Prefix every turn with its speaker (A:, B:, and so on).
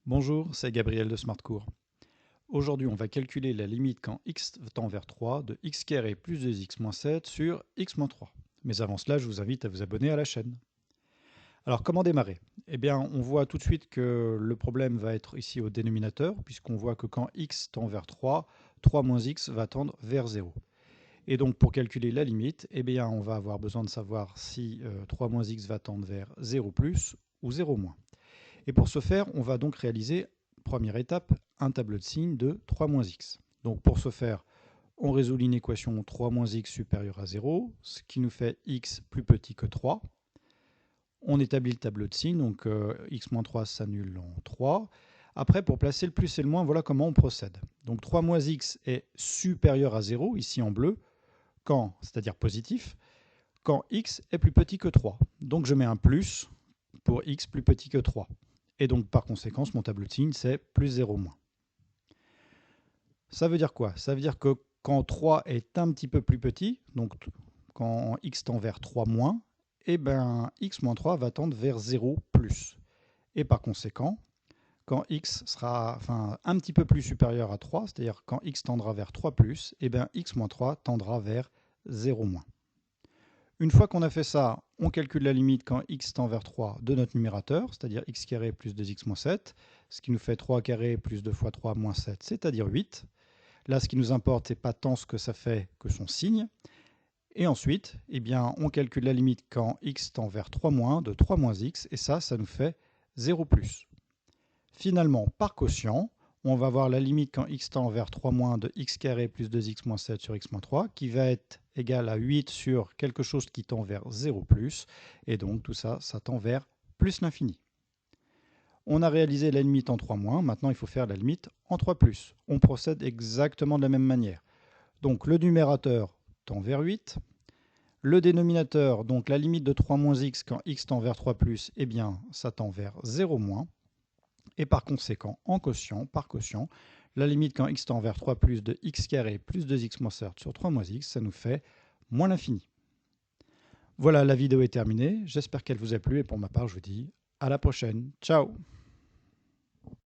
A: Bonjour, c'est Gabriel de SmartCours. Aujourd'hui, on va calculer la limite quand x tend vers 3 de x carré plus 2x moins 7 sur x moins 3. Mais avant cela, je vous invite à vous abonner à la chaîne. Alors, comment démarrer? Eh bien, on voit tout de suite que le problème va être ici au dénominateur, puisqu'on voit que quand x tend vers 3, 3 moins x va tendre vers 0. Et donc, pour calculer la limite, eh bien, on va avoir besoin de savoir si 3 moins x va tendre vers 0 plus ou 0 moins. Et pour ce faire, on va donc réaliser, première étape, un tableau de signes de 3 moins x. Donc pour ce faire, on résout l'inéquation 3 moins x supérieur à 0, ce qui nous fait x plus petit que 3. On établit le tableau de signes, donc x moins 3 s'annule en 3. Après, pour placer le plus et le moins, voilà comment on procède. Donc 3 moins x est supérieur à 0, ici en bleu, quand, c'est-à-dire positif, quand x est plus petit que 3. Donc je mets un plus pour x plus petit que 3. Et donc, par conséquent, mon tableau de signes, c'est plus 0 moins. Ça veut dire quoi? Ça veut dire que quand 3 est un petit peu plus petit, donc quand x tend vers 3 moins, eh ben, x moins 3 va tendre vers 0 plus. Et par conséquent, quand x sera un petit peu plus supérieur à 3, c'est-à-dire quand x tendra vers 3 plus, eh ben, x moins 3 tendra vers 0 moins. Une fois qu'on a fait ça, on calcule la limite quand x tend vers 3 de notre numérateur, c'est-à-dire x carré plus 2x moins 7, ce qui nous fait 3 carré plus 2 fois 3 moins 7, c'est-à-dire 8. Là, ce qui nous importe, c'est pas tant ce que ça fait que son signe. Et ensuite, eh bien, on calcule la limite quand x tend vers 3 moins de 3 moins x, et ça nous fait 0 plus. Finalement, par quotient, on va voir la limite quand x tend vers 3 moins de x carré plus 2x moins 7 sur x moins 3, qui va être égal à 8 sur quelque chose qui tend vers 0 plus, et donc tout ça, ça tend vers plus l'infini. On a réalisé la limite en 3 moins, maintenant il faut faire la limite en 3 plus. On procède exactement de la même manière. Donc le numérateur tend vers 8, le dénominateur, donc la limite de 3 moins x quand x tend vers 3 plus, eh bien ça tend vers 0 moins. Et par conséquent, en quotient, par quotient, la limite quand x tend vers 3 plus de x carré plus 2x moins 7 sur 3 moins x, ça nous fait moins l'infini. Voilà, la vidéo est terminée. J'espère qu'elle vous a plu et pour ma part, je vous dis à la prochaine. Ciao!